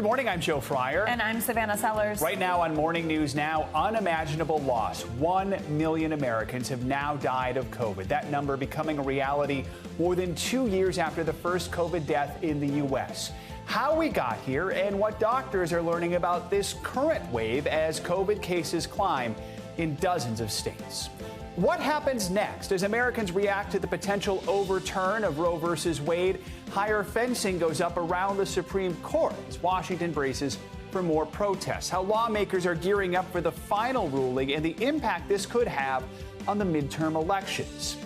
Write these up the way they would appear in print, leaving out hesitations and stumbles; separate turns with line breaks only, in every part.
Good morning, I'm Joe Fryer.
And I'm Savannah Sellers.
Right now on Morning News Now, unimaginable loss. 1 million Americans have now died of COVID. That number becoming a reality more than 2 years after the first COVID death in the U.S. How we got here and what doctors are learning about this current wave as COVID cases climb in dozens of states. What happens next as Americans react to the potential overturn of Roe versus Wade? Higher fencing goes up around the Supreme Court as Washington braces for more protests. How lawmakers are gearing up for the final ruling and the impact this could have on the midterm elections.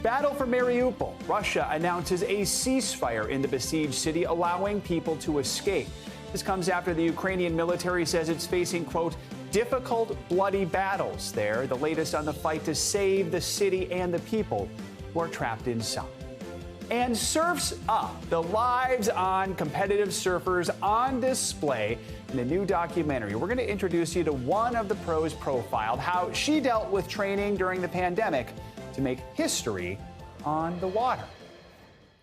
Battle for Mariupol. Russia announces a ceasefire in the besieged city, allowing people to escape. This comes after the Ukrainian military says it's facing, quote, difficult, bloody battles there. The latest on the fight to save the city and the people who are trapped inside. And Surf's Up, the lives on competitive surfers on display in a new documentary. We're going to introduce you to one of the pros profiled, how she dealt with training during the pandemic to make history on the water.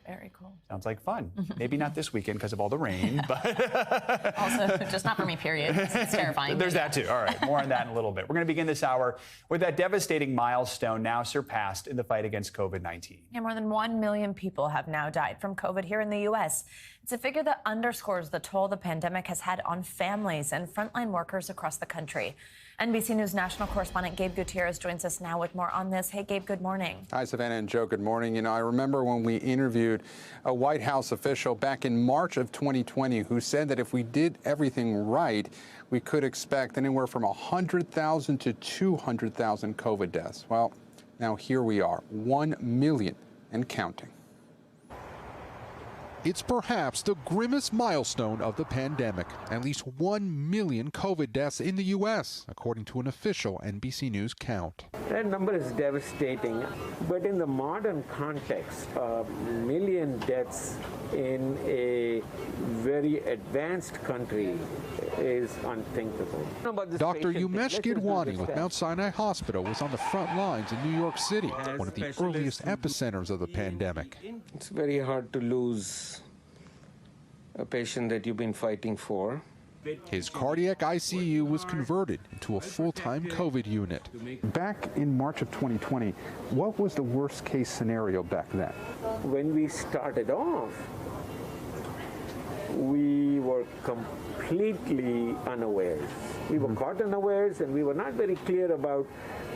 Very cool.
Sounds like fun. Maybe not this weekend because of all the rain, but
also just not for me, period. It's terrifying.
There's that too. All right, more on that in a little bit. We're going to begin this hour with that devastating milestone now surpassed in the fight against COVID-19.
Yeah, more than 1 million people have now died from COVID here in the U.S. It's a figure that underscores the toll the pandemic has had on families and frontline workers across the country. NBC News national correspondent Gabe Gutierrez joins us now with more on this. Hey, Gabe, good morning.
Hi, Savannah and Joe. Good morning. You know, I remember when we interviewed a White House official back in March of 2020 who said that if we did everything right, we could expect anywhere from 100,000 to 200,000 COVID deaths. Well, now here we are, 1 million and counting.
It's perhaps the grimmest milestone of the pandemic. At least 1 million COVID deaths in the U.S., according to an official NBC News count.
That number is devastating, but in the modern context, 1 million deaths in a very advanced country is unthinkable.
Dr. Umesh Gidwani with Mount Sinai Hospital was on the front lines in New York City, one of the earliest epicenters of the pandemic.
It's very hard to lose a patient that you've been fighting for.
His cardiac ICU was converted into a full-time COVID unit.
Back in March of 2020, what was the worst case scenario back then?
When we started off, we were completely unawares. We were caught unawares, and we were not very clear about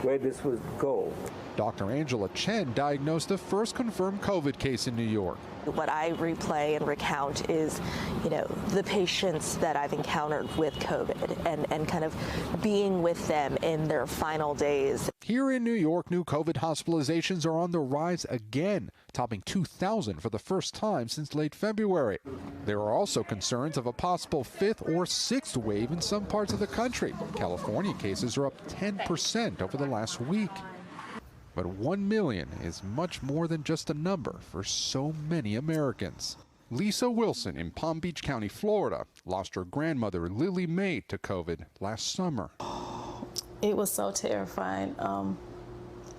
where this would go.
Dr. Angela Chen diagnosed the first confirmed COVID case in New York.
What I replay and recount is, the patients that I've encountered with COVID and kind of being with them in their final days.
Here in New York, new COVID hospitalizations are on the rise again, topping 2,000 for the first time since late February. There are also concerns of a possible fifth or sixth wave in some parts of the country. California cases are up 10% over the last week. But 1 million is much more than just a number for so many Americans. Lisa Wilson in Palm Beach County, Florida, lost her grandmother, Lily Mae, to COVID last summer.
It was so terrifying.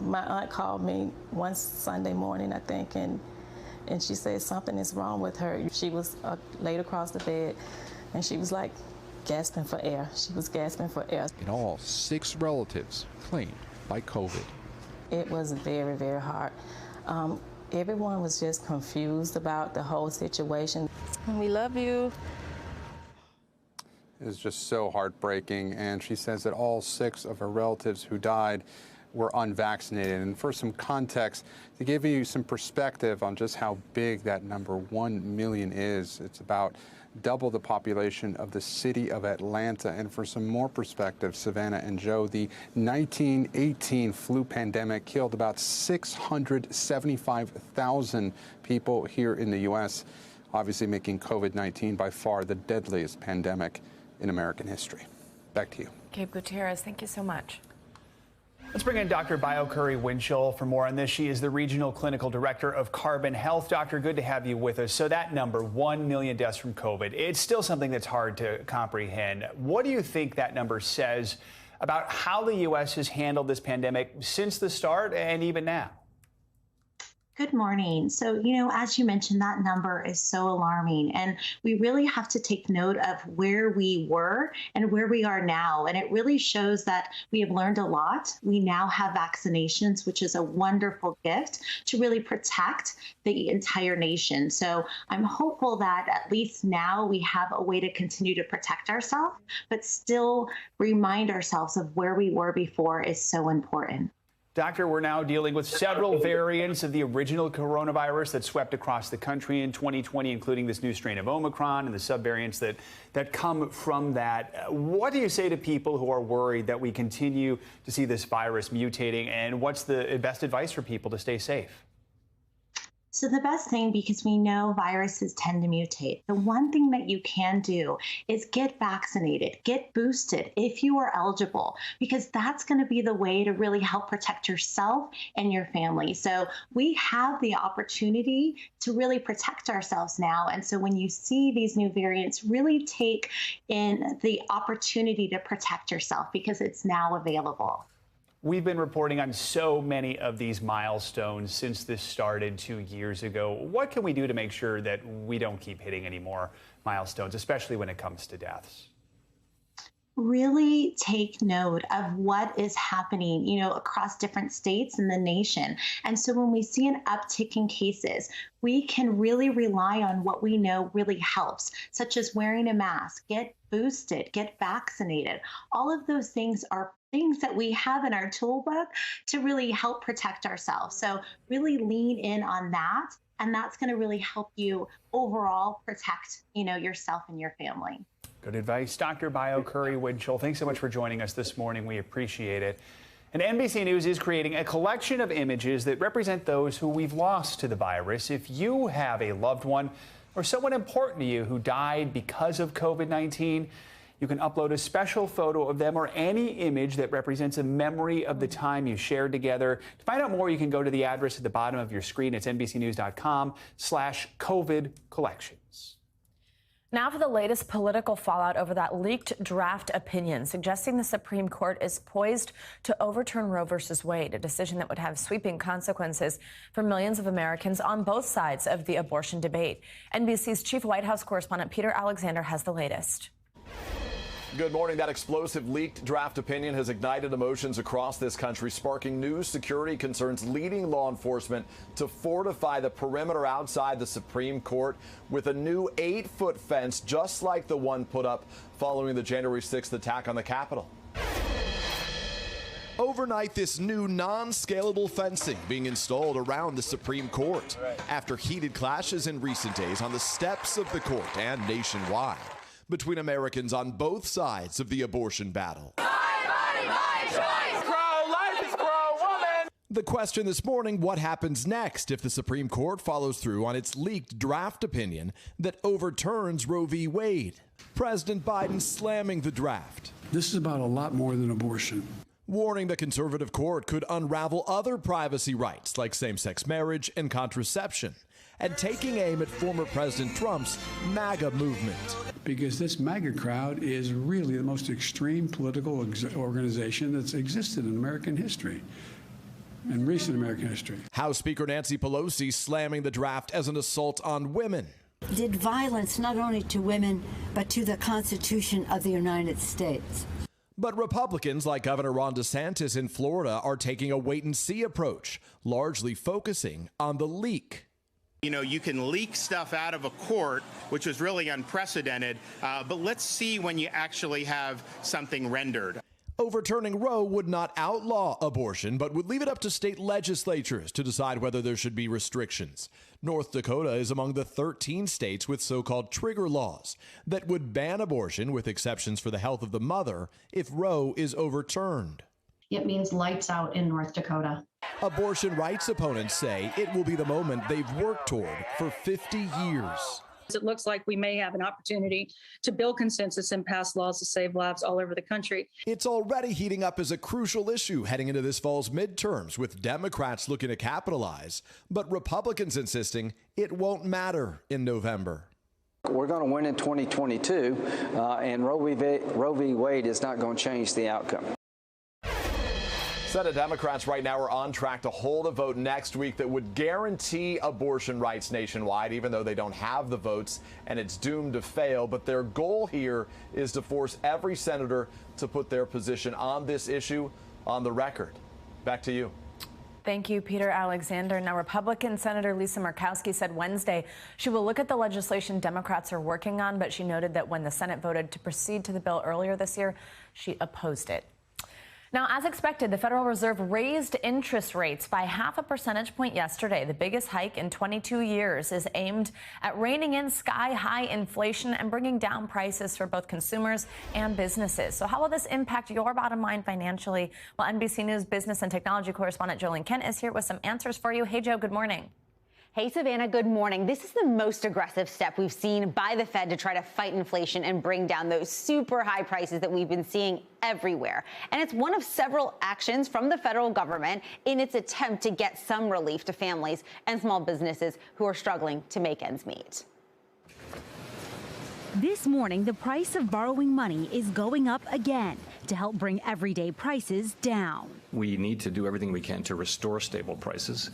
My aunt called me one Sunday morning, I think, and she said something is wrong with her. She was laid across the bed, and she was like gasping for air. She was gasping for air.
In all, 6 relatives claimed by COVID.
It was very, very hard. Everyone was just confused about the whole situation. We love you.
It is just so heartbreaking, and she says that all 6 of her relatives who died were unvaccinated. And for some context, to give you some perspective on just how big that number 1 million is, it's about double the population of the city of Atlanta. And for some more perspective, Savannah and Joe, the 1918 flu pandemic killed about 675,000 people here in the U.S., obviously making COVID-19 by far the deadliest pandemic in American history. Back to you.
Gabe Gutierrez, thank you so much.
Let's bring in Dr. Bio Curry Winchell for more on this. She is the Regional Clinical Director of Carbon Health. Doctor, good to have you with us. So that number, 1 million deaths from COVID, it's still something that's hard to comprehend. What do you think that number says about how the U.S. has handled this pandemic since the start and even now?
Good morning. So, as you mentioned, that number is so alarming, and we really have to take note of where we were and where we are now. And it really shows that we have learned a lot. We now have vaccinations, which is a wonderful gift to really protect the entire nation. So I'm hopeful that at least now we have a way to continue to protect ourselves, but still remind ourselves of where we were before is so important.
Doctor, we're now dealing with several variants of the original coronavirus that swept across the country in 2020, including this new strain of Omicron and the subvariants that come from that. What do you say to people who are worried that we continue to see this virus mutating, and what's the best advice for people to stay safe?
So the best thing, because we know viruses tend to mutate, the one thing that you can do is get vaccinated, get boosted if you are eligible, because that's going to be the way to really help protect yourself and your family. So we have the opportunity to really protect ourselves now. And so when you see these new variants, really take in the opportunity to protect yourself because it's now available.
We've been reporting on so many of these milestones since this started 2 years ago. What can we do to make sure that we don't keep hitting any more milestones, especially when it comes to deaths?
Really take note of what is happening, across different states in the nation. And so when we see an uptick in cases, we can really rely on what we know really helps, such as wearing a mask, get boosted, get vaccinated. All of those things are things that we have in our toolbook to really help protect ourselves. So really lean in on that, and that's going to really help you overall protect, yourself and your family.
Good advice. Dr. Bio Curry Winchell, thanks so much for joining us this morning. We appreciate it. And NBC News is creating a collection of images that represent those who we've lost to the virus. If you have a loved one or someone important to you who died because of COVID-19, you can upload a special photo of them or any image that represents a memory of the time you shared together. To find out more, you can go to the address at the bottom of your screen. It's nbcnews.com/COVID collections.
Now for the latest political fallout over that leaked draft opinion suggesting the Supreme Court is poised to overturn Roe v. Wade, a decision that would have sweeping consequences for millions of Americans on both sides of the abortion debate. NBC's chief White House correspondent Peter Alexander has the latest.
Good morning. That explosive leaked draft opinion has ignited emotions across this country, sparking new security concerns, leading law enforcement to fortify the perimeter outside the Supreme Court with a new 8-foot fence, just like the one put up following the January 6th attack on the Capitol. Overnight, this new non-scalable fencing being installed around the Supreme Court after heated clashes in recent days on the steps of the court and nationwide between Americans on both sides of the abortion battle.
My body, my choice. Pro-life is pro-woman.
The question this morning, what happens next if the Supreme Court follows through on its leaked draft opinion that overturns Roe v. Wade? President Biden slamming the draft.
This is about a lot more than abortion.
Warning the conservative court could unravel other privacy rights like same-sex marriage and contraception, and taking aim at former President Trump's MAGA movement.
Because this MAGA crowd is really the most extreme political organization that's existed in American history, in recent American history.
House Speaker Nancy Pelosi slamming the draft as an assault on women.
Did violence not only to women, but to the Constitution of the United States.
But Republicans like Governor Ron DeSantis in Florida are taking a wait-and-see approach, largely focusing on the leak.
You can leak stuff out of a court, which was really unprecedented, but let's see when you actually have something rendered.
Overturning Roe would not outlaw abortion, but would leave it up to state legislatures to decide whether there should be restrictions. North Dakota is among the 13 states with so-called trigger laws that would ban abortion with exceptions for the health of the mother if Roe is overturned.
It means lights out in North Dakota.
Abortion rights opponents say it will be the moment they've worked toward for 50 years.
It looks like we may have an opportunity to build consensus and pass laws to save lives all over the country.
It's already heating up as a crucial issue heading into this fall's midterms, with Democrats looking to capitalize, but Republicans insisting it won't matter in November.
We're going to win in 2022, and Roe v. Wade is not going to change the outcome.
Senate Democrats right now are on track to hold a vote next week that would guarantee abortion rights nationwide, even though they don't have the votes and it's doomed to fail. But their goal here is to force every senator to put their position on this issue on the record. Back to you.
Thank you, Peter Alexander. Now, Republican Senator Lisa Murkowski said Wednesday she will look at the legislation Democrats are working on, but she noted that when the Senate voted to proceed to the bill earlier this year, she opposed it. Now, as expected, the Federal Reserve raised interest rates by 0.5 percentage point yesterday. The biggest hike in 22 years is aimed at reining in sky-high inflation and bringing down prices for both consumers and businesses. So how will this impact your bottom line financially? Well, NBC News business and technology correspondent Jolene Kent is here with some answers for you. Hey, Joe, good morning.
Hey, Savannah, good morning. This is the most aggressive step we've seen by the Fed to try to fight inflation and bring down those super high prices that we've been seeing everywhere. And it's one of several actions from the federal government in its attempt to get some relief to families and small businesses who are struggling to make ends meet.
This morning, the price of borrowing money is going up again to help bring everyday prices down.
We need to do everything we can to restore stable prices.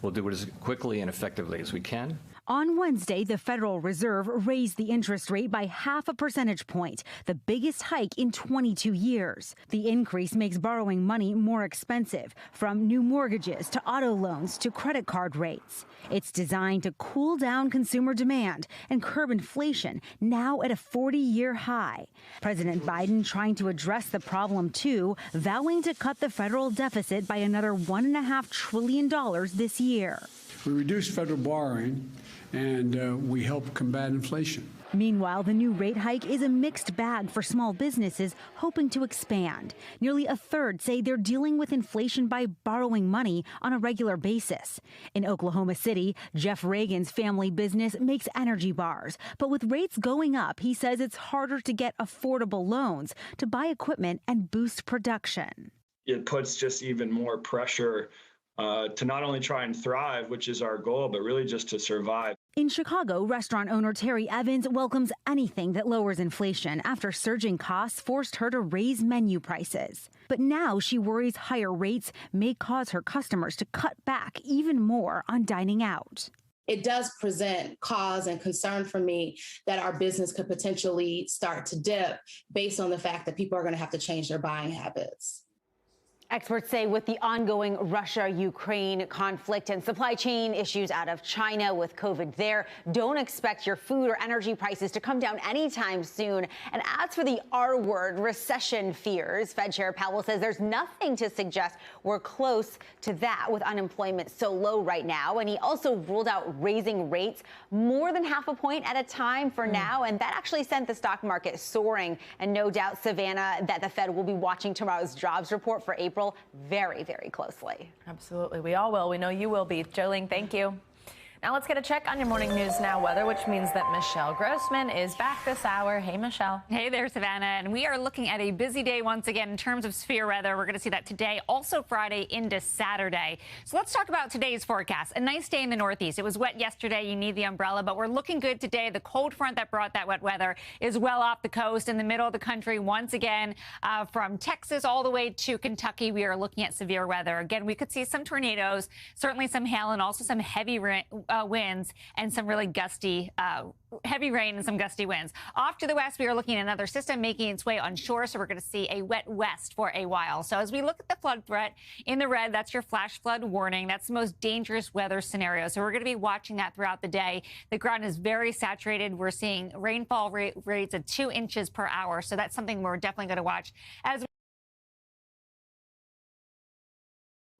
We'll do it as quickly and effectively as we can.
On Wednesday, the Federal Reserve raised the interest rate by 0.5 percentage point, the biggest hike in 22 years. The increase makes borrowing money more expensive, from new mortgages to auto loans to credit card rates. It's designed to cool down consumer demand and curb inflation, now at a 40-year high. President Biden trying to address the problem, too, vowing to cut the federal deficit by another $1.5 trillion this year.
We reduced federal borrowing, and we help combat inflation.
Meanwhile, the new rate hike is a mixed bag for small businesses hoping to expand. Nearly a third say they're dealing with inflation by borrowing money on a regular basis. In Oklahoma City, Jeff Reagan's family business makes energy bars. But with rates going up, he says it's harder to get affordable loans to buy equipment and boost production.
It puts just even more pressure to not only try and thrive, which is our goal, but really just to survive.
In Chicago, restaurant owner Terry Evans welcomes anything that lowers inflation after surging costs forced her to raise menu prices. But now she worries higher rates may cause her customers to cut back even more on dining out.
It does present cause and concern for me that our business could potentially start to dip based on the fact that people are going to have to change their buying habits.
Experts say with the ongoing Russia-Ukraine conflict and supply chain issues out of China with COVID there, don't expect your food or energy prices to come down anytime soon. And as for the R word, recession fears, Fed Chair Powell says there's nothing to suggest we're close to that with unemployment so low right now. And he also ruled out raising rates more than 0.5 point at a time for now. And that actually sent the stock market soaring. And no doubt, Savannah, that the Fed will be watching tomorrow's jobs report for April very, very closely.
Absolutely. We all will. We know you will be. Jolene, thank you. Now let's get a check on your morning news now weather, which means that Michelle Grossman is back this hour. Hey, Michelle.
Hey there, Savannah. And we are looking at a busy day once again in terms of severe weather. We're going to see that today, also Friday into Saturday. So let's talk about today's forecast. A nice day in the Northeast. It was wet yesterday. You need the umbrella, but we're looking good today. The cold front that brought that wet weather is well off the coast in the middle of the country. Once again, from Texas all the way to Kentucky, we are looking at severe weather. Again, we could see some tornadoes, certainly some hail, and also some heavy winds and some really gusty, heavy rain and some gusty winds. Off to the west, we are looking at another system making its way onshore, so we're going to see a wet west for a while. So as we look at the flood threat in the red, that's your flash flood warning. That's the most dangerous weather scenario. So we're going to be watching that throughout the day. The ground is very saturated. We're seeing rainfall rates of 2 inches per hour. So that's something we're definitely going to watch. As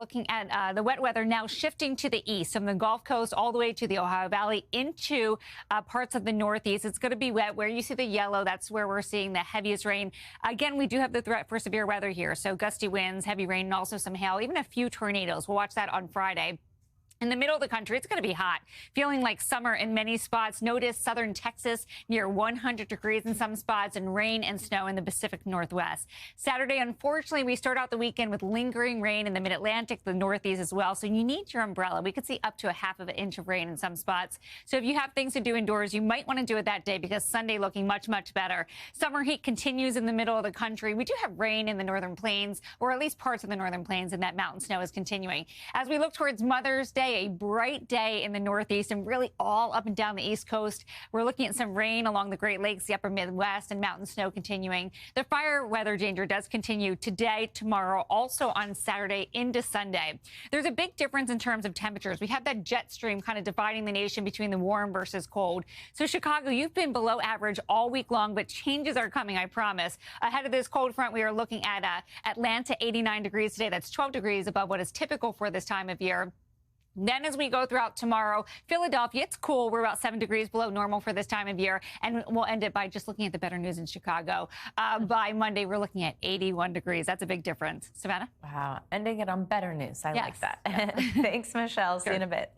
looking at the wet weather now shifting to the east, from the Gulf Coast all the way to the Ohio Valley into parts of the Northeast. It's going to be wet. Where you see the yellow, that's where we're seeing the heaviest rain. Again, we do have the threat for severe weather here. So gusty winds, heavy rain, and also some hail, even a few tornadoes. We'll watch that on Friday. In the middle of the country, it's going to be hot, feeling like summer in many spots. Notice southern Texas near 100 degrees in some spots, and rain and snow in the Pacific Northwest. Saturday, unfortunately, we start out the weekend with lingering rain in the mid-Atlantic, the Northeast as well. So you need your umbrella. We could see up to a half of an inch of rain in some spots. So if you have things to do indoors, you might want to do it that day, because Sunday looking much, much better. Summer heat continues in the middle of the country. We do have rain in the northern plains, or at least parts of the northern plains, and that mountain snow is continuing. As we look towards Mother's Day, a bright day in the Northeast and really all up and down the East Coast. We're looking at some rain along the Great Lakes, the upper Midwest, and mountain snow continuing. The fire weather danger does continue today, tomorrow, also on Saturday into Sunday. There's a big difference in terms of temperatures. We have that jet stream kind of dividing the nation between the warm versus cold. So Chicago, you've been below average all week long, but changes are coming, I promise. Ahead of this cold front, we are looking at Atlanta, 89 degrees today. That's 12 degrees above what is typical for this time of year. Then as we go throughout tomorrow, Philadelphia, it's cool. We're about 7 degrees below normal for this time of year. And we'll end it by just looking at the better news in Chicago. By Monday, we're looking at 81 degrees. That's a big difference. Savannah?
Wow. Ending it on better news. I like that. Thanks, Michelle. See you in a bit.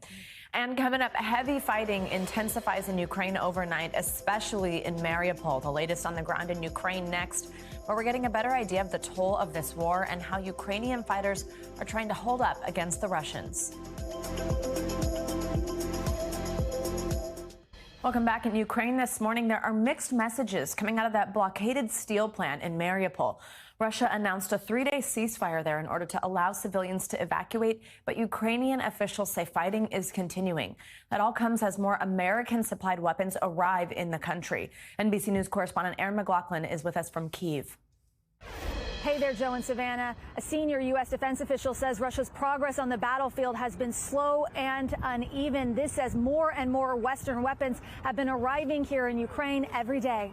And coming up, heavy fighting intensifies in Ukraine overnight, especially in Mariupol. The latest on the ground in Ukraine next, where we're getting a better idea of the toll of this war and how Ukrainian fighters are trying to hold up against the Russians. Welcome back. In Ukraine this morning, there are mixed messages coming out of that blockaded steel plant in Mariupol. Russia announced a 3-day ceasefire there in order to allow civilians to evacuate, but Ukrainian officials say fighting is continuing. That all comes as more American-supplied weapons arrive in the country. NBC News correspondent Erin McLaughlin is with us from Kyiv.
Hey there, Joe and Savannah. A senior U.S. defense official says Russia's progress on the battlefield has been slow and uneven. This as more and more Western weapons have been arriving here in Ukraine every day.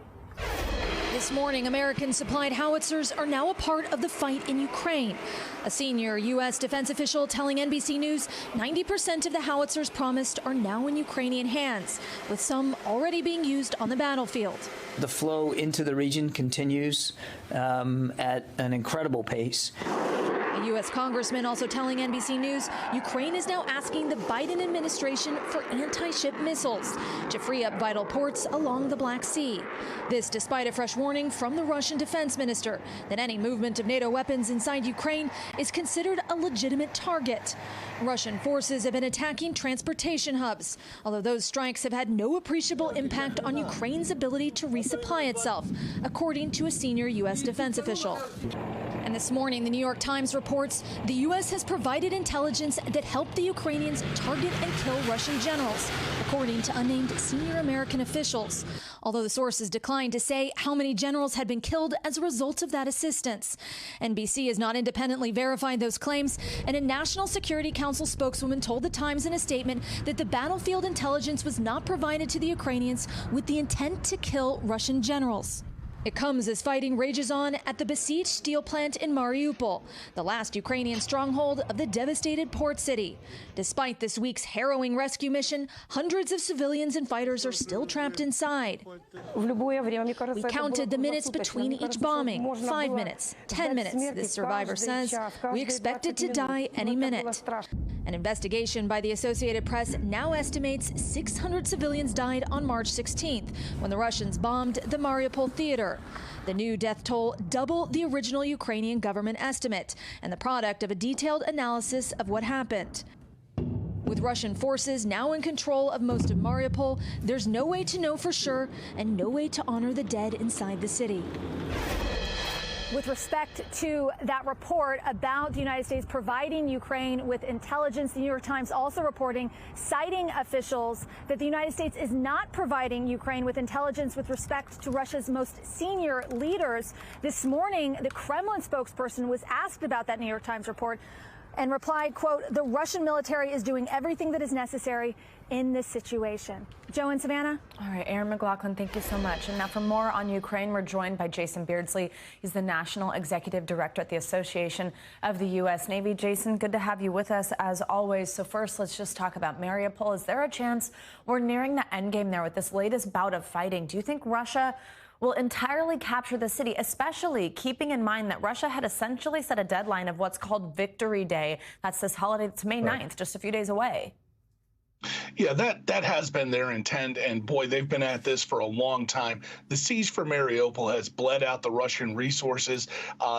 This morning, American-supplied howitzers are now a part of the fight in Ukraine. A senior U.S. defense official telling NBC News 90% of the howitzers promised are now in Ukrainian hands, with some already being used on the battlefield.
The flow into the region continues at an incredible pace.
A U.S. congressman also telling NBC News Ukraine is now asking the Biden administration for anti-ship missiles to free up vital ports along the Black Sea. This despite a fresh warning from the Russian defense minister that any movement of NATO weapons inside Ukraine is considered a legitimate target. Russian forces have been attacking transportation hubs, although those strikes have had no appreciable impact on Ukraine's ability to resupply itself, according to a senior U.S. defense official. And this morning, the New York Times reports the U.S. has provided intelligence that helped the Ukrainians target and kill Russian generals, according to unnamed senior American officials. Although the sources declined to say how many generals had been killed as a result of that assistance. NBC has not independently verified those claims, and a National Security Council spokeswoman told the Times in a statement that the battlefield intelligence was not provided to the Ukrainians with the intent to kill Russian generals. It comes as fighting rages on at the besieged steel plant in Mariupol, the last Ukrainian stronghold of the devastated port city. Despite this week's harrowing rescue mission, hundreds of civilians and fighters are still trapped inside. We counted the minutes between each bombing, 5 minutes, 10 minutes, this survivor says. We expected to die any minute. An investigation by the Associated Press now estimates 600 civilians died on March 16th when the Russians bombed the Mariupol theater. The new death toll double the original Ukrainian government estimate and the product of a detailed analysis of what happened. With Russian forces now in control of most of Mariupol, there's no way to know for sure and no way to honor the dead inside the city. With respect to that report about the United States providing Ukraine with intelligence, the New York Times also reporting, citing officials, that the United States is not providing Ukraine with intelligence with respect to Russia's most senior leaders. This morning, the Kremlin spokesperson was asked about that New York Times report and replied, quote, the Russian military is doing everything that is necessary in this situation. Joe and Savannah?
All right, Erin McLaughlin, thank you so much. And now for more on Ukraine, we're joined by Jason Beardsley. He's the National Executive Director at the Association of the U.S. Navy. Jason, good to have you with us as always. So first, let's just talk about Mariupol. Is there a chance we're nearing the end game there with this latest bout of fighting? Do you think Russia will entirely capture the city, especially keeping in mind that Russia had essentially set a deadline of what's called Victory Day. That's this holiday. It's May 9th, just a few days away.
Yeah, that has been their intent, and boy, they've been at this for a long time. The siege for Mariupol has bled out the Russian resources.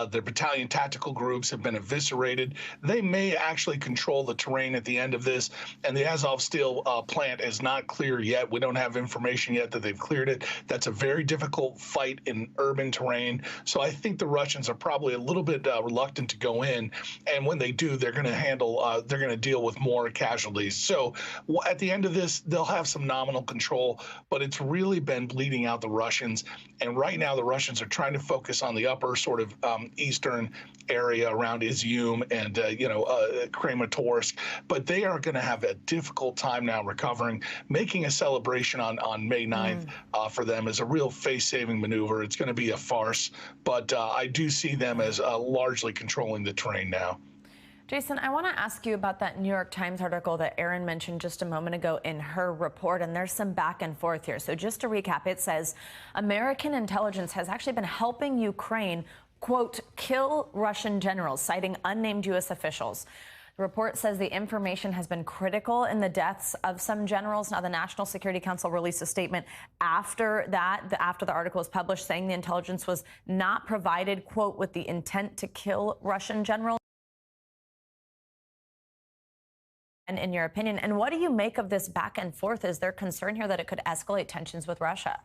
Their battalion tactical groups have been eviscerated. They may actually control the terrain at the end of this, and the Azov steel plant is not clear yet. We don't have information yet that they've cleared it. That's a very difficult fight in urban terrain, so I think the Russians are probably a little bit reluctant to go in, and when they do, they're going to deal with more casualties. So at the end of this, they'll have some nominal control, but it's really been bleeding out the Russians. And right now, the Russians are trying to focus on the upper sort of eastern area around Izium and, Kramatorsk. But they are going to have a difficult time now recovering. Making a celebration on May 9th for them is a real face-saving maneuver. It's going to be a farce. But I do see them as largely controlling the terrain now.
Jason, I want to ask you about that New York Times article that Erin mentioned just a moment ago in her report, and there's some back and forth here. So just to recap, it says American intelligence has actually been helping Ukraine, quote, kill Russian generals, citing unnamed U.S. officials. The report says the information has been critical in the deaths of some generals. Now, the National Security Council released a statement after the article was published, saying the intelligence was not provided, quote, with the intent to kill Russian generals. In your opinion, and what do you make of this back and forth? Is there concern here that it could escalate tensions with Russia?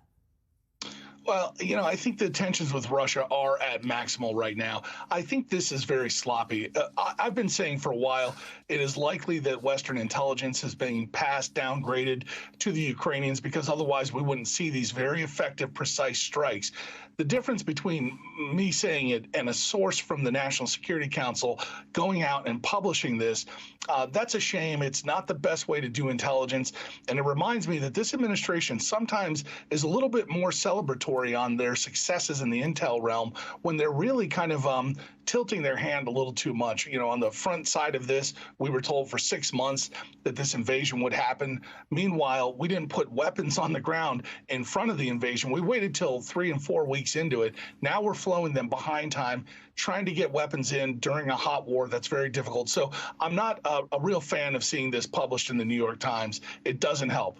Well, I think the tensions with Russia are at maximal right now. I think this is very sloppy. I've been saying for a while, it is likely that Western intelligence is being downgraded to the Ukrainians, because otherwise we wouldn't see these very effective, precise strikes. The difference between me saying it and a source from the National Security Council going out and publishing this, that's a shame. It's not the best way to do intelligence. And it reminds me that this administration sometimes is a little bit more celebratory on their successes in the intel realm when they're really kind of tilting their hand a little too much. On the front side of this, we were told for 6 months that this invasion would happen. Meanwhile, we didn't put weapons on the ground in front of the invasion. We waited till 3 and 4 weeks into it. Now we're flowing them behind time, trying to get weapons in during a hot war. That's very difficult. So I'm not a real fan of seeing this published in the New York Times. It doesn't help.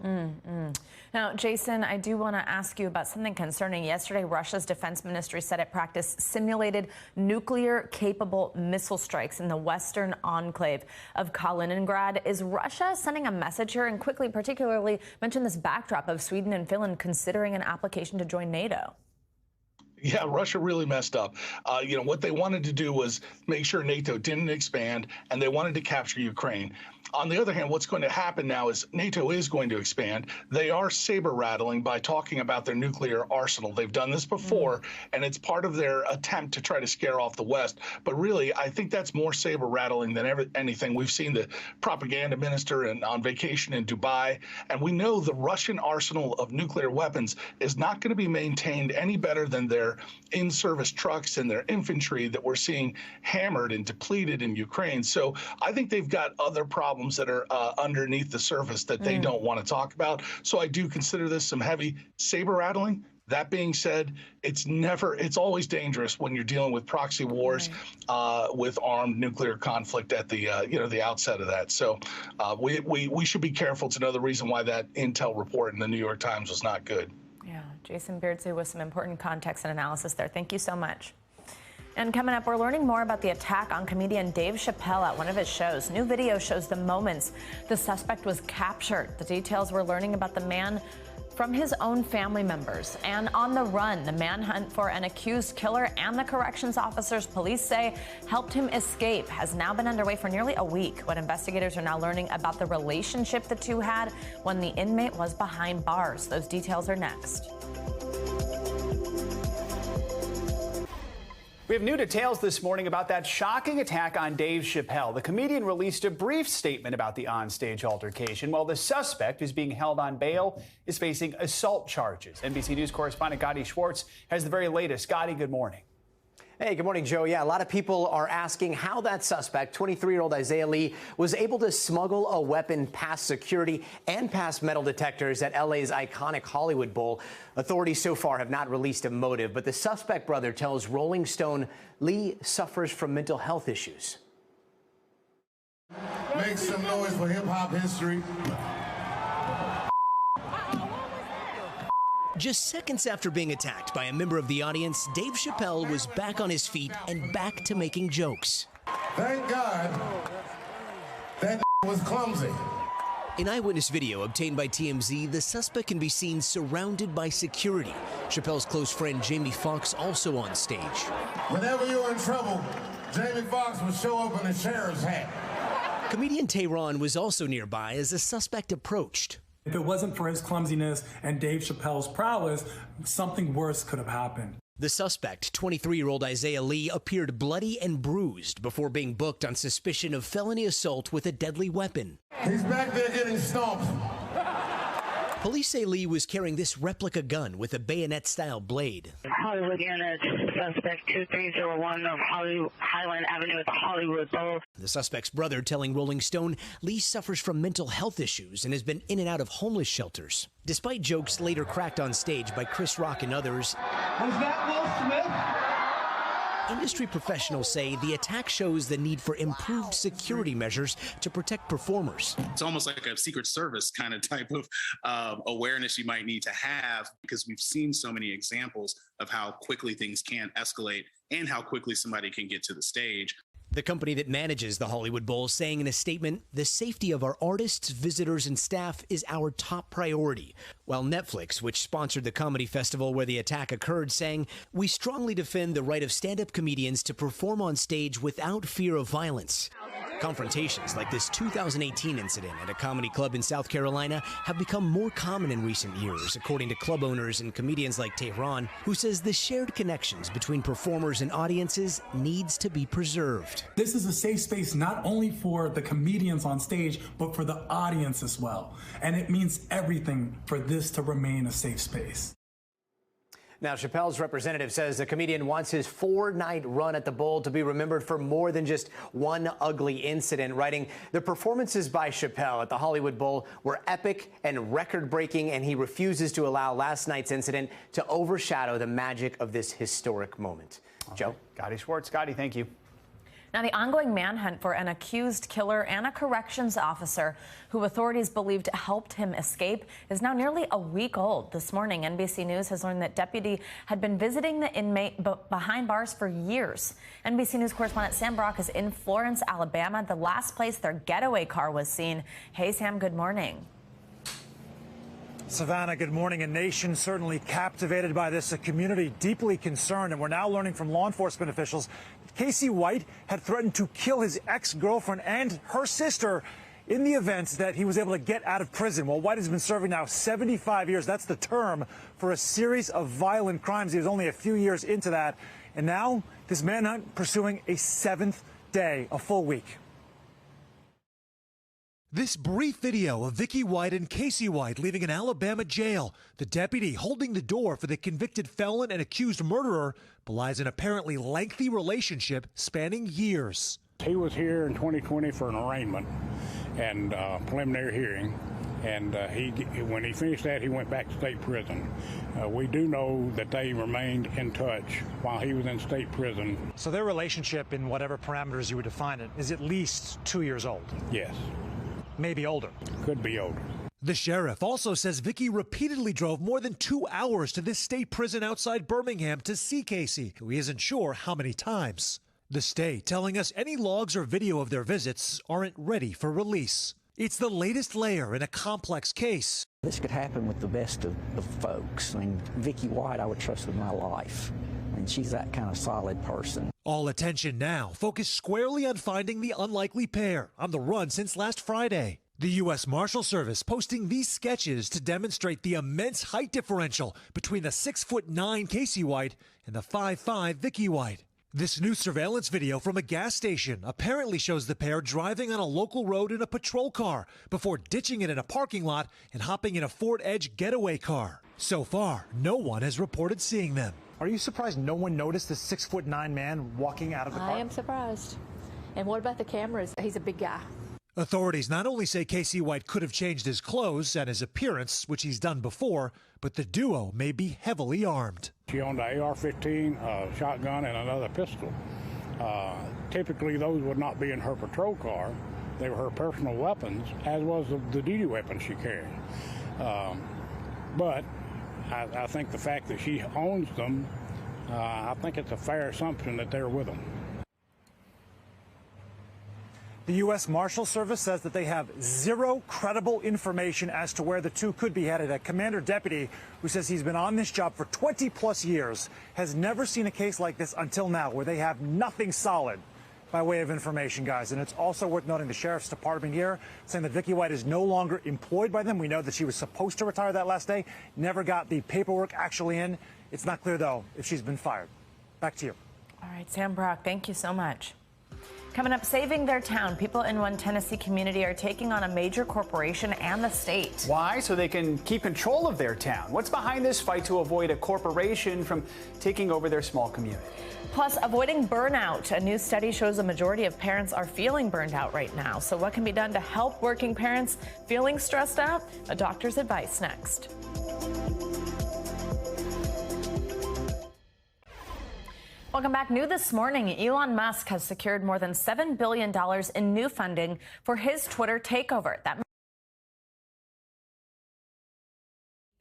Now, Jason, I do want to ask you about something concerning. Yesterday, Russia's defense ministry said it practiced simulated nuclear-capable missile strikes in the western enclave of Kaliningrad. Is Russia sending a message here? And quickly, particularly, mention this backdrop of Sweden and Finland considering an application to join NATO.
Yeah, Russia really messed up. What they wanted to do was make sure NATO didn't expand, and they wanted to capture Ukraine. On the other hand, what's going to happen now is NATO is going to expand. They are saber-rattling by talking about their nuclear arsenal. They've done this before, and it's part of their attempt to try to scare off the West. But really, I think that's more saber-rattling than anything. We've seen the propaganda minister on vacation in Dubai, and we know the Russian arsenal of nuclear weapons is not going to be maintained any better than their in-service trucks and their infantry that we're seeing hammered and depleted in Ukraine. So I think they've got other problems that are underneath the surface that they don't want to talk about. So I do consider this some heavy saber rattling. That being said, it's always dangerous when you're dealing with proxy wars with armed nuclear conflict at the the outset of that. So we should be careful to know the reason why that intel report in the New York Times was not good.
Yeah, Jason Beardsley with some important context and analysis there. Thank you so much. And coming up, we're learning more about the attack on comedian Dave Chappelle at one of his shows. New video shows the moments the suspect was captured. The details we're learning about the man from his own family members. And on the run, the manhunt for an accused killer and the corrections officers police say helped him escape has now been underway for nearly a week. What investigators are now learning about the relationship the two had when the inmate was behind bars. Those details are next.
We have new details this morning about that shocking attack on Dave Chappelle. The comedian released a brief statement about the onstage altercation, while the suspect, who's being held on bail, is facing assault charges. NBC News correspondent Gotti Schwartz has the very latest. Gotti, good morning.
Hey, good morning, Joe. Yeah, a lot of people are asking how that suspect, 23-year-old Isaiah Lee, was able to smuggle a weapon past security and past metal detectors at LA's iconic Hollywood Bowl. Authorities so far have not released a motive, but the suspect brother tells Rolling Stone Lee suffers from mental health issues.
Make some noise for hip-hop history.
Just seconds after being attacked by a member of the audience, Dave Chappelle was back on his feet and back to making jokes.
Thank God that was clumsy.
In eyewitness video obtained by TMZ, the suspect can be seen surrounded by security. Chappelle's close friend Jamie Foxx also on stage.
Whenever you're in trouble, Jamie Foxx will show up in a sheriff's hat.
Comedian Tehran was also nearby as the suspect approached.
If it wasn't for his clumsiness and Dave Chappelle's prowess, something worse could have happened.
The suspect, 23-year-old Isaiah Lee, appeared bloody and bruised before being booked on suspicion of felony assault with a deadly weapon.
He's back there getting stomped.
Police say Lee was carrying this replica gun with a bayonet-style blade.
Hollywood Unit, suspect 2301 of Highland Avenue at the Hollywood Bowl.
The suspect's brother telling Rolling Stone Lee suffers from mental health issues and has been in and out of homeless shelters. Despite jokes later cracked on stage by Chris Rock and others,
was that Will Smith?
Industry professionals say the attack shows the need for improved security measures to protect performers.
It's almost like a Secret Service kind of type of awareness you might need to have, because we've seen so many examples of how quickly things can escalate and how quickly somebody can get to the stage.
The company that manages the Hollywood Bowl saying in a statement, the safety of our artists, visitors, and staff is our top priority. While Netflix, which sponsored the comedy festival where the attack occurred, saying, we strongly defend the right of stand-up comedians to perform on stage without fear of violence. Confrontations like this 2018 incident at a comedy club in South Carolina have become more common in recent years, according to club owners and comedians like Tehran, who says the shared connections between performers and audiences needs to be preserved.
This is a safe space not only for the comedians on stage, but for the audience as well. And it means everything for this to remain a safe space.
Now, Chappelle's representative says the comedian wants his 4-night run at the Bowl to be remembered for more than just one ugly incident, writing, the performances by Chappelle at the Hollywood Bowl were epic and record-breaking, and he refuses to allow last night's incident to overshadow the magic of this historic moment. Joe?
Gotti Schwartz. Gotti, thank you.
Now, the ongoing manhunt for an accused killer and a corrections officer who authorities believed helped him escape is now nearly a week old. This morning, NBC News has learned that deputy had been visiting the inmate behind bars for years. NBC News correspondent Sam Brock is in Florence, Alabama, the last place their getaway car was seen. Hey, Sam, good morning.
Savannah, good morning. A nation certainly captivated by this, a community deeply concerned, and we're now learning from law enforcement officials Casey White had threatened to kill his ex-girlfriend and her sister in the event that he was able to get out of prison. Well, White has been serving now 75 years. That's the term for a series of violent crimes. He was only a few years into that. And now this manhunt pursuing a 7th day, a full week. This brief video of Vicky White and Casey White leaving an Alabama jail, the deputy holding the door for the convicted felon and accused murderer, belies an apparently lengthy relationship spanning years.
He was here in 2020 for an arraignment and preliminary hearing, and when he finished that, he went back to state prison. We do know that they remained in touch while he was in state prison.
So their relationship, in whatever parameters you would define it, is at least 2 years old?
Yes.
Maybe older.
Could be older.
The sheriff also says Vicky repeatedly drove more than 2 hours to this state prison outside Birmingham to see Casey, who he isn't sure how many times. The state telling us any logs or video of their visits aren't ready for release. It's the latest layer in a complex case.
This could happen with the best of folks. I mean, Vicky White, I would trust with my life. I mean, she's that kind of solid person.
All attention now focused squarely on finding the unlikely pair on the run since last Friday. The U.S. Marshal Service posting these sketches to demonstrate the immense height differential between the 6'9" Casey White and the 5'5" Vicky White. This new surveillance video from a gas station apparently shows the pair driving on a local road in a patrol car before ditching it in a parking lot and hopping in a Ford Edge getaway car. So far, no one has reported seeing them. Are you surprised no one noticed this 6'9" man walking out of the car?
I am surprised. And what about the cameras? He's a big guy.
Authorities not only say Casey White could have changed his clothes and his appearance, which he's done before, but the duo may be heavily armed.
She owned an AR-15, a shotgun, and another pistol. Typically, those would not be in her patrol car. They were her personal weapons, as was the duty weapon she carried. But I think the fact that she owns them, I think it's a fair assumption that they're with them.
The U.S. Marshal Service says that they have zero credible information as to where the two could be headed. A commander deputy who says he's been on this job for 20-plus years has never seen a case like this until now, where they have nothing solid by way of information, guys. And it's also worth noting the sheriff's department here saying that Vicky White is no longer employed by them. We know that she was supposed to retire that last day, never got the paperwork actually in. It's not clear, though, if she's been fired. Back to you.
All right, Sam Brock, thank you so much. Coming up, saving their town. People in one Tennessee community are taking on a major corporation and the state.
Why? So they can keep control of their town. What's behind this fight to avoid a corporation from taking over their small community?
Plus, avoiding burnout. A new study shows a majority of parents are feeling burned out right now. So what can be done to help working parents feeling stressed out? A doctor's advice next. Welcome back. New this morning, Elon Musk has secured more than $7 billion in new funding for his Twitter takeover. That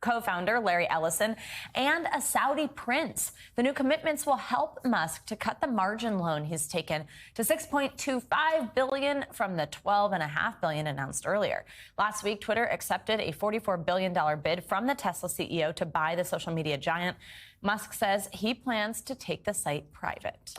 co-founder Larry Ellison and a Saudi prince. The new commitments will help Musk to cut the margin loan he's taken to $6.25 billion from the $12.5 billion announced earlier. Last week, Twitter accepted a $44 billion bid from the Tesla CEO to buy the social media giant. Musk says he plans to take the site private.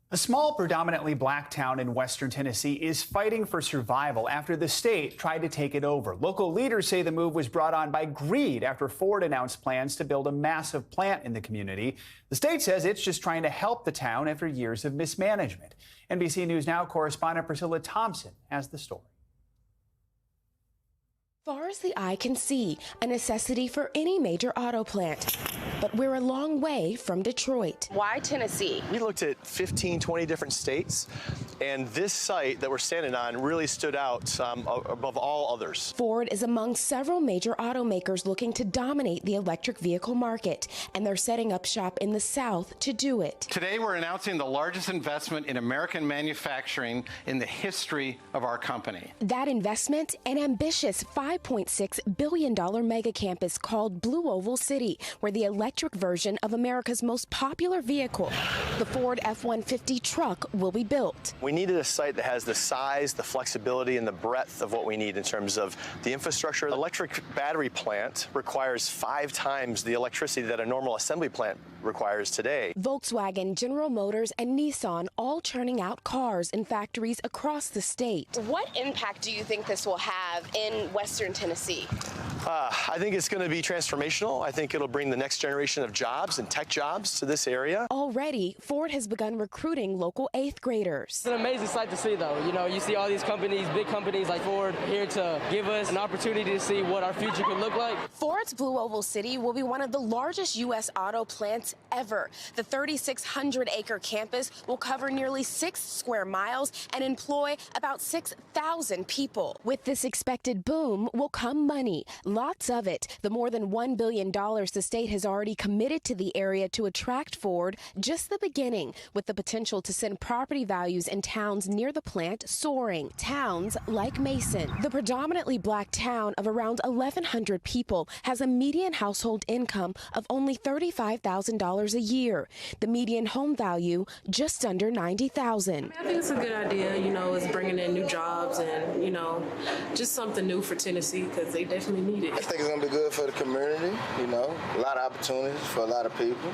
A small, predominantly black town in western Tennessee is fighting for survival after the state tried to take it over. Local leaders say the move was brought on by greed after Ford announced plans to build a massive plant in the community. The state says it's just trying to help the town after years of mismanagement. NBC News Now correspondent Priscilla Thompson has the story.
Far as the eye can see, a necessity for any major auto plant. But we're a long way from Detroit. Why Tennessee?
We looked at 15, 20 different states, and this site that we're standing on really stood out above all others.
Ford is among several major automakers looking to dominate the electric vehicle market, and they're setting up shop in the South to do it.
Today, we're announcing the largest investment in American manufacturing in the history of our company.
That investment, an ambitious $5.6 billion mega campus called Blue Oval City, where the electric version of America's most popular vehicle, the Ford F-150 truck, will be built.
We needed a site that has the size, the flexibility, and the breadth of what we need in terms of the infrastructure. The electric battery plant requires 5 times the electricity that a normal assembly plant requires today.
Volkswagen, General Motors, and Nissan all churning out cars in factories across the state. What impact do you think this will have in Western Tennessee?
I think it's going to be transformational. I think it'll bring the next generation of jobs and tech jobs to this area.
Already, Ford has begun recruiting local 8th graders.
It's an amazing sight to see, though. You know, you see all these companies, big companies like Ford, here to give us an opportunity to see what our future could look like.
Ford's Blue Oval City will be one of the largest U.S. auto plants ever. The 3,600-acre campus will cover nearly 6 square miles and employ about 6,000 people. With this expected boom will come money, lots of it. The more than $1 billion the state has already committed to the area to attract Ford, just the beginning, with the potential to send property values in towns near the plant soaring. Towns like Mason. The predominantly black town of around 1,100 people has a median household income of only $35,000 a year. The median home value just under $90,000.
I think it's a good idea, you know, it's bringing in new jobs and, you know, just something new for Tennessee because they definitely need it.
I think it's going to be good for the community, you know, a lot of opportunities for a lot of people.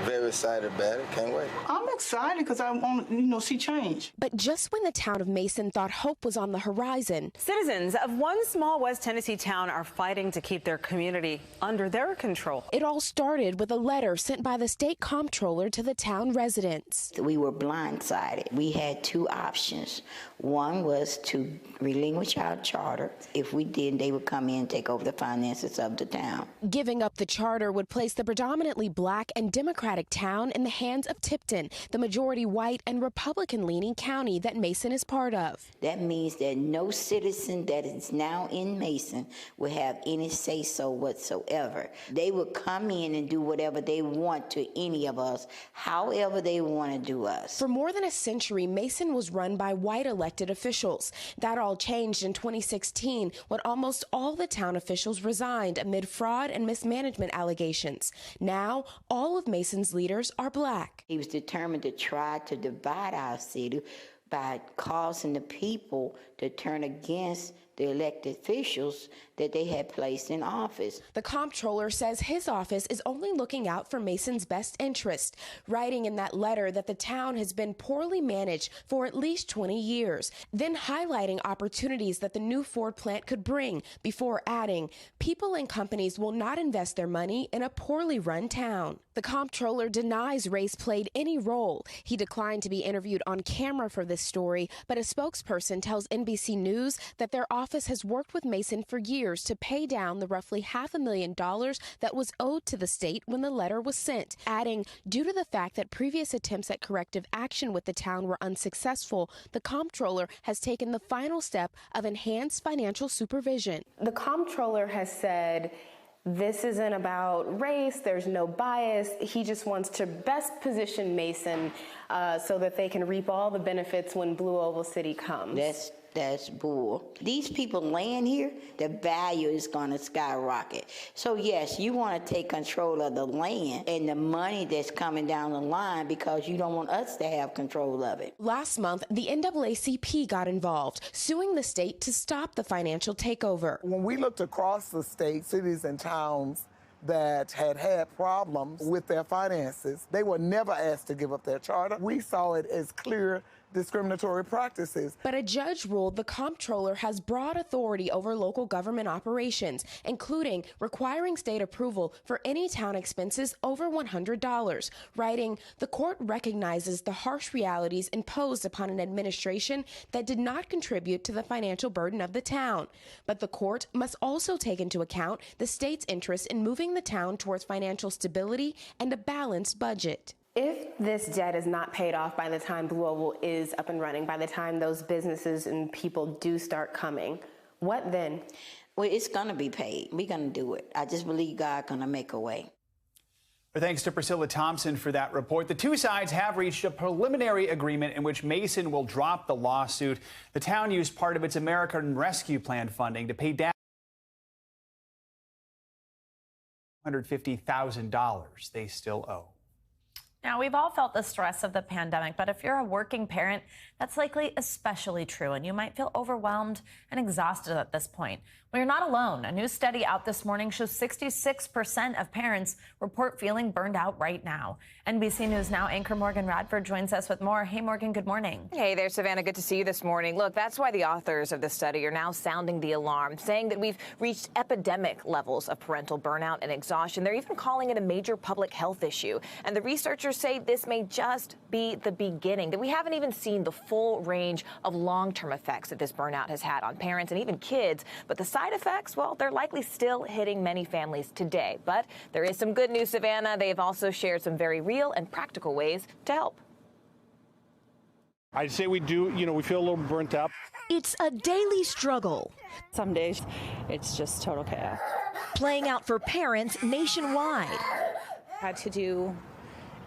very excited about it. Can't wait.
I'm excited because I want to see change.
But just when the town of Mason thought hope was on the horizon,
citizens of one small West Tennessee town are fighting to keep their community under their control.
It all started with a letter sent by the state comptroller to the town residents.
We were blindsided. We had two options. One was to relinquish our charter. If we didn't, they would come in and take over the finances of the town.
Giving up the charter would place the predominantly black and Democratic town in the hands of Tipton, the majority white and Republican-leaning county that Mason is part of.
That means that no citizen that is now in Mason will have any say-so whatsoever. They would come in and do whatever they want to any of us, however they want to do us.
For more than a century, Mason was run by white elected officials. That all changed in 2016 when almost all the town officials resigned amid fraud and mismanagement allegations. Now, all of Mason's leaders are black.
He was determined to try to divide our city by causing the people to turn against the elected officials that they had placed in office.
The comptroller says his office is only looking out for Mason's best interest, writing in that letter that the town has been poorly managed for at least 20 years, then highlighting opportunities that the new Ford plant could bring before adding, people and companies will not invest their money in a poorly run town. The comptroller denies race played any role. He declined to be interviewed on camera for this story, but a spokesperson tells NBC News that their office has worked with Mason for years to pay down the roughly $500,000 that was owed to the state when the letter was sent, adding, due to the fact that previous attempts at corrective action with the town were unsuccessful, the comptroller has taken the final step of enhanced financial supervision.
The comptroller has said, this isn't about race, there's no bias. He just wants to best position Mason so that they can reap all the benefits when Blue Oval City comes.
That's bull. These people laying here, the value is going to skyrocket. So yes, you want to take control of the land and the money that's coming down the line because you don't want us to have control of it.
Last month, the NAACP got involved, suing the state to stop the financial takeover.
When we looked across the state, cities and towns that had problems with their finances, they were never asked to give up their charter. We saw it as clear discriminatory practices.
But a judge ruled the comptroller has broad authority over local government operations, including requiring state approval for any town expenses over $100, writing, the court recognizes the harsh realities imposed upon an administration that did not contribute to the financial burden of the town. But the court must also take into account the state's interest in moving the town towards financial stability and a balanced budget.
If this debt is not paid off by the time Blue Oval is up and running, by the time those businesses and people do start coming, what then?
Well, it's going to be paid. We're going to do it. I just believe God's going to make a way.
Thanks to Priscilla Thompson for that report. The two sides have reached a preliminary agreement in which Mason will drop the lawsuit. The town used part of its American Rescue Plan funding to pay down $150,000 they still owe.
Now, we've all felt the stress of the pandemic, but if you're a working parent, that's likely especially true, and you might feel overwhelmed and exhausted at this point. Well, you're not alone. A new study out this morning shows 66% of parents report feeling burned out right now. NBC News Now anchor Morgan Radford joins us with more. Hey, Morgan, good morning.
Hey there, Savannah. Good to see you this morning. Look, that's why the authors of the study are now sounding the alarm, saying that we've reached epidemic levels of parental burnout and exhaustion. They're even calling it a major public health issue. And the researchers say this may just be the beginning, that we haven't even seen the full range of long-term effects that this burnout has had on parents and even kids. But the side effects, well, they're likely still hitting many families today. But there is some good news, Savannah. They've also shared some very real and practical ways to help.
I'd say we do, we feel a little burnt out.
It's a daily struggle.
Some days it's just total chaos.
Playing out for parents nationwide.
Had to do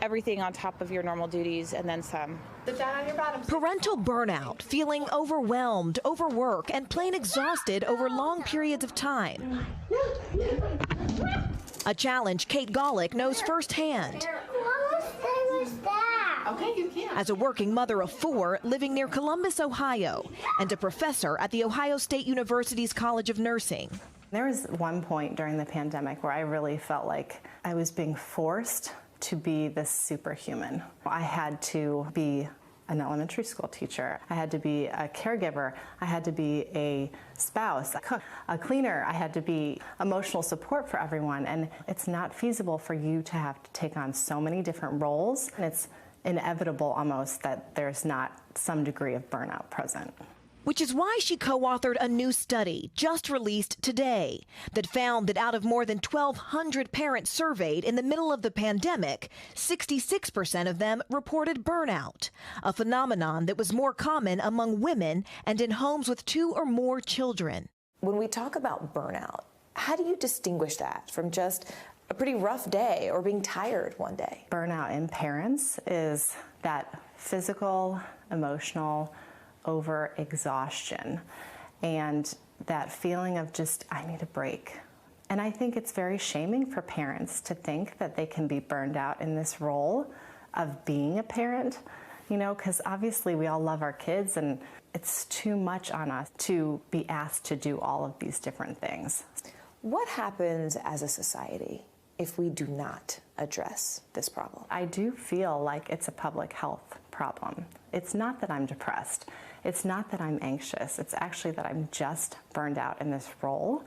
everything on top of your normal duties and then some.
Sit down on your bottom. Parental burnout, feeling overwhelmed, overworked, and plain exhausted over long periods of time. A challenge Kate Golick knows firsthand.
Okay, you can.
As a working mother of 4 living near Columbus, Ohio, and a professor at The Ohio State University's College of Nursing.
There was one point during the pandemic where I really felt like I was being forced
to be this superhuman. I had to be an elementary school teacher. I had to be a caregiver. I had to be a spouse, a cook, a cleaner. I had to be emotional support for everyone. And it's not feasible for you to have to take on so many different roles. And it's inevitable almost that there's not some degree of burnout present.
Which is why she co-authored a new study just released today that found that out of more than 1,200 parents surveyed in the middle of the pandemic, 66% of them reported burnout, a phenomenon that was more common among women and in homes with 2 or more children.
When we talk about burnout, how do you distinguish that from just a pretty rough day or being tired one day?
Burnout in parents is that physical, emotional, over-exhaustion and that feeling of just, I need a break. And I think it's very shaming for parents to think that they can be burned out in this role of being a parent, you know, because obviously we all love our kids and it's too much on us to be asked to do all of these different things.
What happens as a society if we do not address this problem?
I do feel like it's a public health problem. It's not that I'm depressed. It's not that I'm anxious. It's actually that I'm just burned out in this role.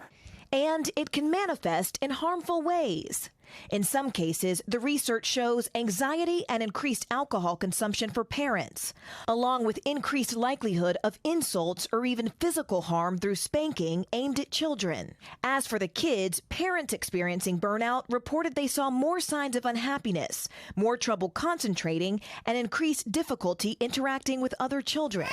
And it can manifest in harmful ways. In some cases, the research shows anxiety and increased alcohol consumption for parents, along with increased likelihood of insults or even physical harm through spanking aimed at children. As for the kids, parents experiencing burnout reported they saw more signs of unhappiness, more trouble concentrating, and increased difficulty interacting with other children.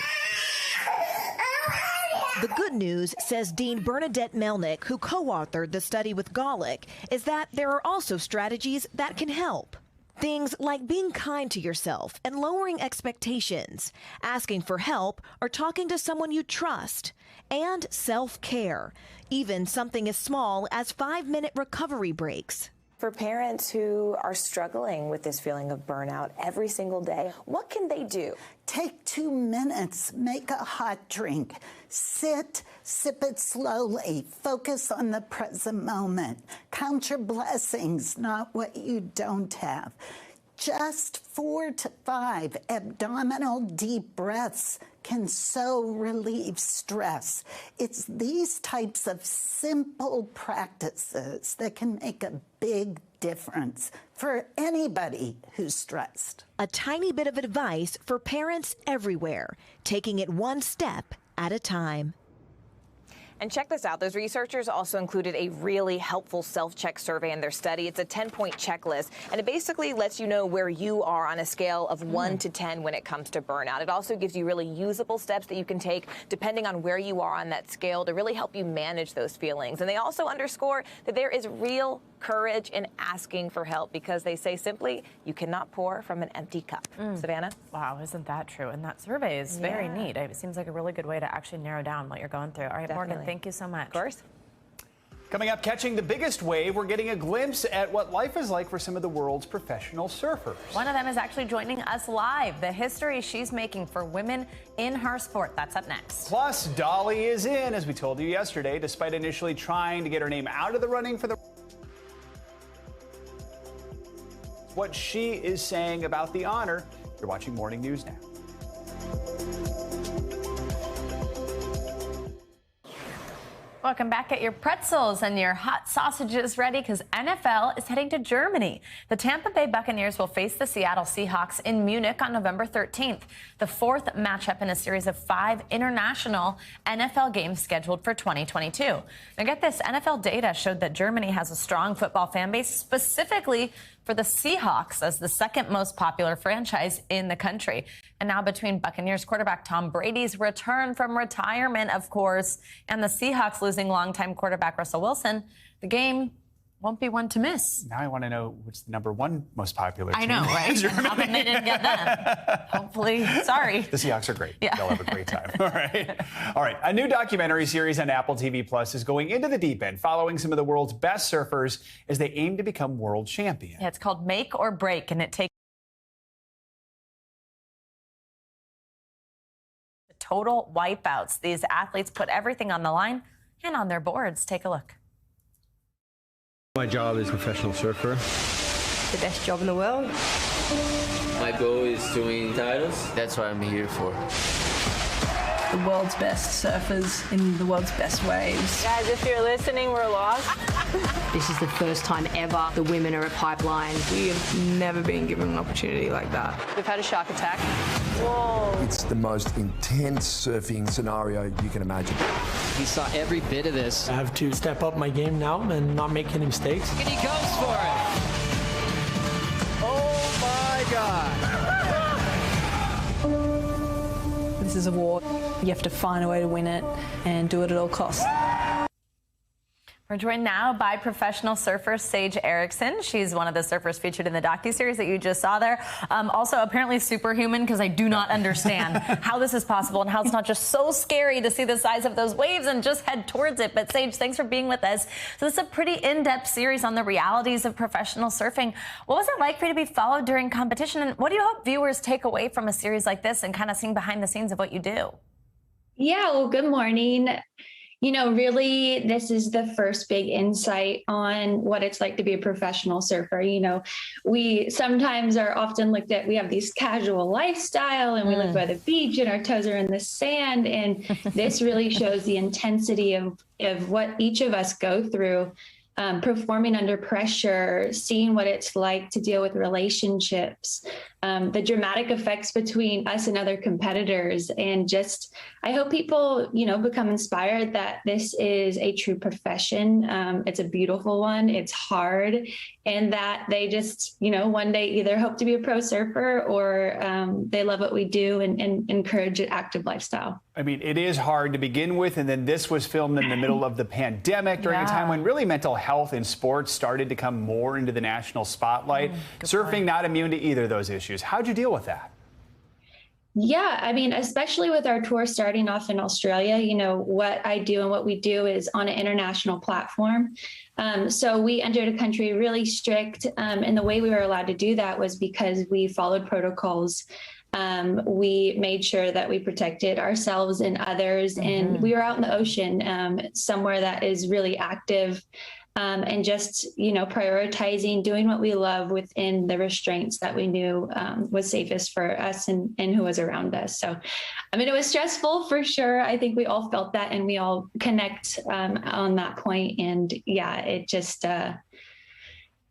The good news, says Dean Bernadette Melnick, who co-authored the study with Golick, is that there are also strategies that can help. Things like being kind to yourself and lowering expectations, asking for help or talking to someone you trust, and self-care, even something as small as 5-minute recovery breaks.
For parents who are struggling with this feeling of burnout every single day, what can they do?
Take 2 minutes, make a hot drink, sit, sip it slowly, focus on the present moment, count your blessings, not what you don't have. Just 4 to 5 abdominal deep breaths can so relieve stress. It's these types of simple practices that can make a big difference for anybody who's stressed.
A tiny bit of advice for parents everywhere, taking it one step at a time.
And check this out. Those researchers also included a really helpful self-check survey in their study. It's a 10-point checklist, and it basically lets you know where you are on a scale of 1 to 10 when it comes to burnout. It also gives you really usable steps that you can take depending on where you are on that scale to really help you manage those feelings. And they also underscore that there is real courage in asking for help because they say simply, you cannot pour from an empty cup. Savannah?
Wow, isn't that true? And that survey is very neat. It seems like a really good way to actually narrow down what you're going through. All right,
Definitely.
Morgan, thank you so much.
Of course.
Coming up, catching the biggest wave, we're getting a glimpse at what life is like for some of the world's professional surfers.
One of them is actually joining us live. The history she's making for women in her sport. That's up next.
Plus, Dolly is in, as we told you yesterday, despite initially trying to get her name out of the running for the... What she is saying about the honor. You're watching Morning News Now.
Welcome back. Get your pretzels and your hot sausages ready because NFL is heading to Germany. The Tampa Bay Buccaneers will face the Seattle Seahawks in Munich on November 13th, the 4th matchup in a series of 5 international NFL games scheduled for 2022. Now get this, NFL data showed that Germany has a strong football fan base, specifically for the Seahawks as the second most popular franchise in the country. And now between Buccaneers quarterback Tom Brady's return from retirement, of course, and the Seahawks losing longtime quarterback Russell Wilson, the game won't be one to miss.
Now I want to know what's the number 1 most popular team.
I know, right? How come they didn't get that? Hopefully, sorry.
The Seahawks are great.
Yeah.
They'll have a great time. All right. A new documentary series on Apple TV Plus is going into the deep end, following some of the world's best surfers as they aim to become world champions.
Yeah, it's called Make or Break, and it takes total wipeouts. These athletes put everything on the line and on their boards. Take a look.
My job is professional surfer. the best job in the world.
My goal is to win titles. That's what I'm here for.
The world's best surfers in the world's best waves.
Guys, if you're listening, we're lost.
This is the first time ever the women are at Pipeline.
We have never been given an opportunity like that.
We've had a shark attack. Whoa.
It's the most intense surfing scenario you can imagine.
He saw every bit of this. I have to step up my game now and not make any mistakes.
And he goes for it.
Oh my God.
This is a war. You have to find a way to win it and do it at all costs.
We're joined now by professional surfer Sage Erickson. She's one of the surfers featured in the docuseries that you just saw there. Also, apparently superhuman, because I do not understand how this is possible and how it's not just so scary to see the size of those waves and just head towards it. But Sage, thanks for being with us. So this is a pretty in-depth series on the realities of professional surfing. What was it like for you to be followed during competition? And what do you hope viewers take away from a series like this and kind of seeing behind the scenes of what you do?
Yeah, well, good morning. You know, really, this is the first big insight on what it's like to be a professional surfer. You know, we sometimes are often looked at, we have these casual lifestyle and we live by the beach and our toes are in the sand. And this really shows the intensity of what each of us go through, performing under pressure, seeing what it's like to deal with relationships, the dramatic effects between us and other competitors. And just, I hope people, you know, become inspired that this is a true profession. It's a beautiful one. It's hard. And that they just, you know, one day either hope to be a pro surfer or they love what we do and encourage an active lifestyle.
I mean, it is hard to begin with, and then this was filmed in the middle of the pandemic during a time when really mental health in sports started to come more into the national spotlight. Surfing not immune to either of those issues. How'd you deal with that?
Yeah, I mean, especially with our tour starting off in Australia, you know, what I do and what we do is on an international platform. So we entered a country really strict, and the way we were allowed to do that was because we followed protocols. We made sure that we protected ourselves and others, and we were out in the ocean, somewhere that is really active, and just, you know, prioritizing doing what we love within the restraints that we knew was safest for us and who was around us. So, I mean, it was stressful for sure. I think we all felt that and we all connect on that point. And yeah, it just,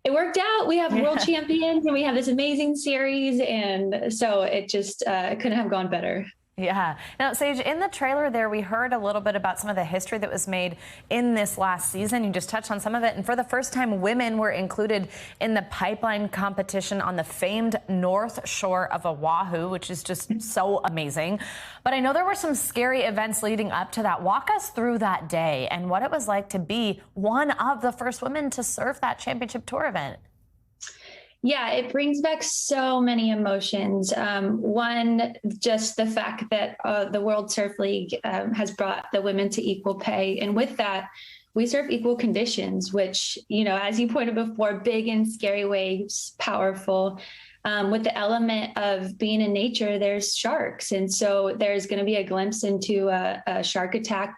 it worked out. We have world champions and we have this amazing series. And so it just couldn't have gone better.
Yeah. Now, Sage, in the trailer there, we heard a little bit about some of the history that was made in this last season. You just touched on some of it. And for the first time, women were included in the pipeline competition on the famed North Shore of Oahu, which is just so amazing. But I know there were some scary events leading up to that. Walk us through that day and what it was like to be one of the first women to surf that championship tour event.
Yeah, it brings back so many emotions. One, just the fact that the World Surf League has brought the women to equal pay. And with that, we surf equal conditions, which, you know, as you pointed before, big and scary waves, powerful. With the element of being in nature, there's sharks. And so there's going to be a glimpse into a shark attack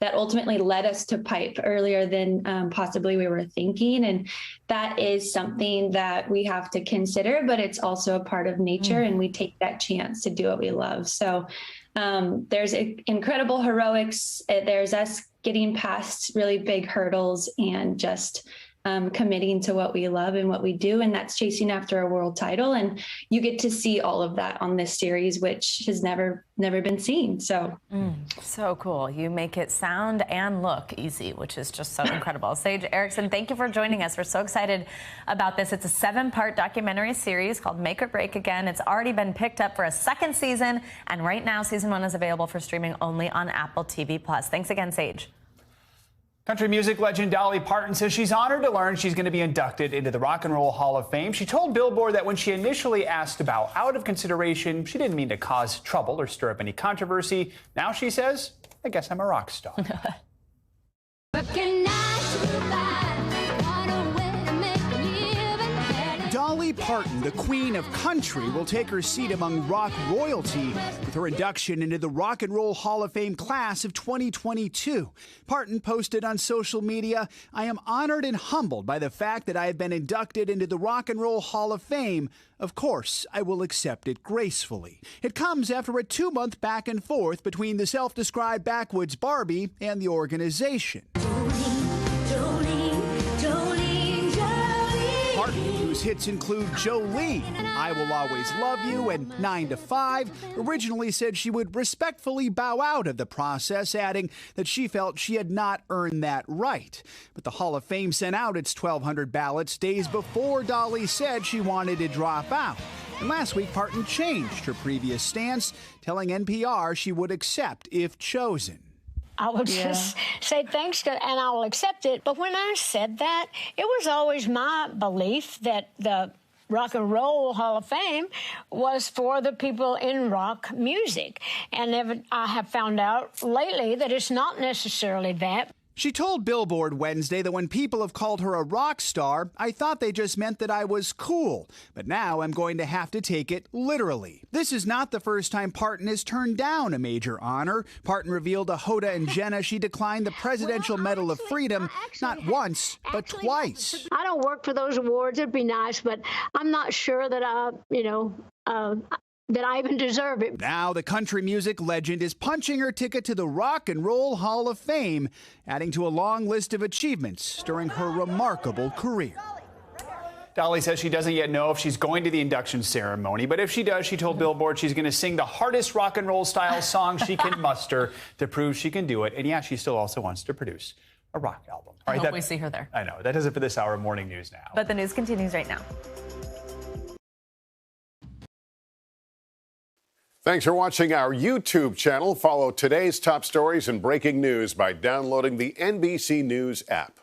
that ultimately led us to pipe earlier than possibly we were thinking. And that is something that we have to consider, but it's also a part of nature and we take that chance to do what we love. So there's incredible heroics. There's us getting past really big hurdles and just committing to what we love and what we do, and that's chasing after a world title. And you get to see all of that on this series, which has never been seen. So
so cool. You make it sound and look easy, which is just so incredible. Sage Erickson, thank you for joining us. We're so excited about this. It's a 7-part documentary series called Make or Break Again. It's already been picked up for a second season, and right now season 1 is available for streaming only on Apple TV+. Thanks again, Sage.
Country music legend Dolly Parton says she's honored to learn she's going to be inducted into the Rock and Roll Hall of Fame. She told Billboard that when she initially asked to bow out of consideration, she didn't mean to cause trouble or stir up any controversy. Now she says, I guess I'm a rock star.
Dolly
Parton, the queen of country, will take her seat among rock royalty with her induction into the Rock and Roll Hall of Fame class of 2022. Parton posted on social media, "I am honored and humbled by the fact that I have been inducted into the Rock and Roll Hall of Fame. Of course, I will accept it gracefully." It comes after a 2-month back and forth between the self-described backwoods Barbie and the organization. Parton, whose hits include Jolene, I Will Always Love You, and 9 to 5, originally said she would respectfully bow out of the process, adding that she felt she had not earned that right. But the Hall of Fame sent out its 1,200 ballots days before Dolly said she wanted to drop out. And last week, Parton changed her previous stance, telling NPR she would accept if chosen.
I would just say thanks, and I'll accept it. But when I said that, it was always my belief that the Rock and Roll Hall of Fame was for the people in rock music. And I have found out lately that it's not necessarily that.
She told Billboard Wednesday that when people have called her a rock star, I thought they just meant that I was cool. But now I'm going to have to take it literally. This is not the first time Parton has turned down a major honor. Parton revealed to Hoda and Jenna she declined the Presidential Medal of Freedom not once, but twice.
I don't work for those awards. It'd be nice, but I'm not sure that that I even deserve it.
Now the country music legend is punching her ticket to the Rock and Roll Hall of Fame, adding to a long list of achievements during her remarkable career. Dolly says she doesn't yet know if she's going to the induction ceremony, but if she does, she told Billboard she's going to sing the hardest rock and roll style song she can muster to prove she can do it. And yeah, she still also wants to produce a rock album.
I hope we see her there.
I know. That does it for this hour of Morning News Now.
But the news continues right now.
Thanks for watching our YouTube channel. Follow today's top stories and breaking news by downloading the NBC News app.